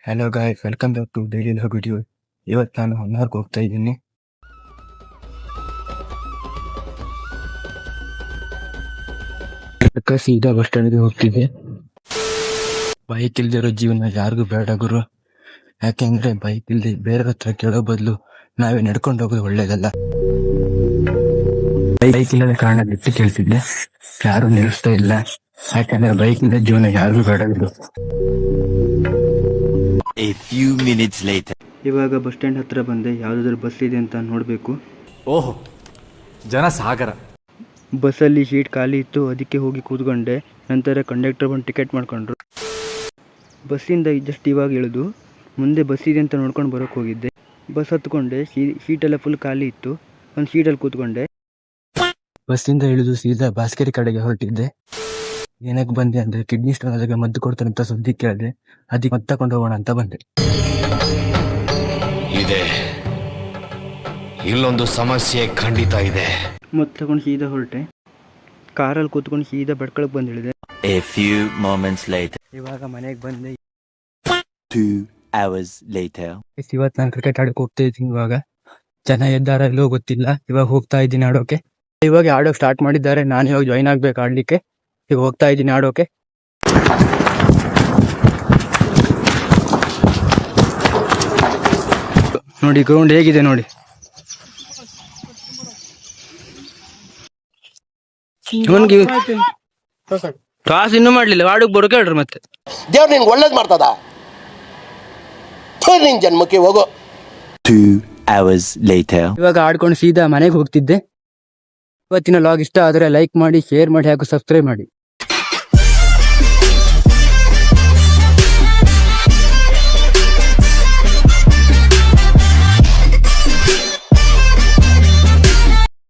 Hello guys, welcome back to daily log video. ಇವತ್ತು ನಾನು ಹೊನ್ನಾರ್ಗೆ ಹೋಗ್ತಾ ಇದ್ದೀನಿ. ಸೀದಾ ಬಸ್ ಸ್ಟ್ಯಾಂಡ್ಗೆ ಹೋಗ್ತಿದ್ದೆ. ಬೈಕ್ ಇಲ್ದಿರೋ ಜೀವನ ಯಾರಿಗೂ ಬೇಡ ಗುರು. ಯಾಕೆಂದ್ರೆ ಬೈಕ್ ಇಲ್ದೆ ಬೇರೆ ಹತ್ರ ಕೇಳೋ ಬದಲು ನಾವೇ ನಡ್ಕೊಂಡು ಹೋಗೋದು ಒಳ್ಳೇದಲ್ಲ. ಬೈಕ್ ಇಲ್ಲದ ಕಾರಣ ಬಿಟ್ಟು ಕೇಳ್ತಿದ್ದೆ, ಯಾರು ನಿಲ್ಲಿಸ್ತಾ ಇಲ್ಲ. ಯಾಕಂದ್ರೆ ಬೈಕ್ ಇಲ್ಲದ ಜೀವನ ಯಾರಿಗೂ ಬೇಡ ಗುರು. A few minutes later. ಇವಾಗ ಬಸ್ ಸ್ಟ್ಯಾಂಡ್ ಹತ್ರ ಬಂದೆ. ಯಾವುದಾದ್ರೂ ಬಸ್ ಇದೆ ಅಂತ ನೋಡಬೇಕು. ಓಹೋ, ಜನ ಸಾಗರ. ಬಸ್ಸಲ್ಲಿ ಸೀಟ್ ಖಾಲಿ ಇತ್ತು, ಅದಕ್ಕೆ ಹೋಗಿ ಕೂತ್ಕೊಂಡೆ. ನಂತರ ಕಂಡಕ್ಟರ್ ಬಂದು ಟಿಕೆಟ್ ಮಾಡ್ಕೊಂಡ್ರು. ಬಸ್ಸಿಂದ ಜಸ್ಟ್ ಇವಾಗ ಇಳಿದು ಮುಂದೆ ಬಸ್ ಇದೆ ಅಂತ ನೋಡ್ಕೊಂಡು ಬರೋಕ್ಕೆ ಹೋಗಿದ್ದೆ. ಬಸ್ ಹತ್ಕೊಂಡೆ, ಸೀಟೆಲ್ಲ ಫುಲ್ ಖಾಲಿ ಇತ್ತು. ಒಂದು ಸೀಟಲ್ಲಿ ಕೂತ್ಕೊಂಡೆ. ಬಸ್ಸಿಂದ ಇಳಿದು ಸೀದಾ ಬಾಸ್ಕೆರೆ ಕಡೆಗೆ ಹೊರಟಿದ್ದೆ. ಏನಕ್ಕೆ ಬಂದೆ ಅಂದರೆ ಕಿಡ್ನಿ ಸ್ಟೋನ್ ಆದಾಗ ಮದ್ದು ಕೊಡ್ತಾರೆ ಅಂತ ಸುದ್ದಿ ಕೇಳಿದೆ. ಅದಕ್ಕೆ ಮದ್ದು ತಗೊಂಡು ಹೋಗೋಣ ಅಂತ ಬಂದೆ. ಇದೆ, ಇಲ್ಲೊಂದು ಸಮಸ್ಯೆ ಖಂಡಿತ ಇದೆ. ಮದ್ದು ತಗೊಂಡು ಸೀದಾ ಹೊರಟೆ. ಕಾರಲ್ಲಿ ಕೂತ್ಕೊಂಡು ಸೀದಾ ಬೆಡ್ಕೊಳಕ್ಕೆ ಬಂದು ಇಳಿದೆ. A few moments later. ಇವಾಗ ಮನೆಗೆ ಬಂದೆ. 2 hours later. ಇವತ್ತು ನಾನು ಕ್ರಿಕೆಟ್ ಆಡೋಕೆ ಹೋಗ್ತಾ ಇದ್ದೀನಿ. ಇವಾಗ ಜನ ಎದ್ದಾರ ಎಲ್ಲೋ ಗೊತ್ತಿಲ್ಲ. ಇವಾಗ ಹೋಗ್ತಾ ಇದ್ದೀನಿ ಆಡೋಕೆ. ಇವಾಗ ಆಡೋಕೆ ಸ್ಟಾರ್ಟ್ ಮಾಡಿದ್ದಾರೆ. ನಾನು ಇವಾಗ ಜಾಯ್ನ್ ಆಗ್ಬೇಕು ಆಡ್ಲಿಕ್ಕೆ. ಈಗ ಹೋಗ್ತಾ ಇದ್ದೀನಿ ಆಡೋಕೆ. ನೋಡಿ ಗ್ರೌಂಡ್ ಹೇಗಿದೆ ನೋಡಿ. ಕಾಸು ಇನ್ನೂ ಮಾಡ್ಲಿಲ್ಲ, ಆಡೋಕೆ ಬರೋಕೆ ಹೇಳ್ರಿ. ಮತ್ತೆ ದೇವ್ರು ನಿನ್ಗೆ ಒಳ್ಳೇದು ಮಾಡ್ತದ, ನಿನ್ ಜನ್ಮಕ್ಕೆ ಹೋಗೋ. 2 hours later. ಇವಾಗ ಆಡ್ಕೊಂಡು ಸೀದಾ ಮನೆಗೆ ಹೋಗ್ತಿದ್ದೆ. ಇವತ್ತಿನ ಲಾಗ್ ಇಷ್ಟ ಆದರೆ ಲೈಕ್ ಮಾಡಿ, ಶೇರ್ ಮಾಡಿ ಹಾಗೂ ಸಬ್ಸ್ಕ್ರೈಬ್ ಮಾಡಿ.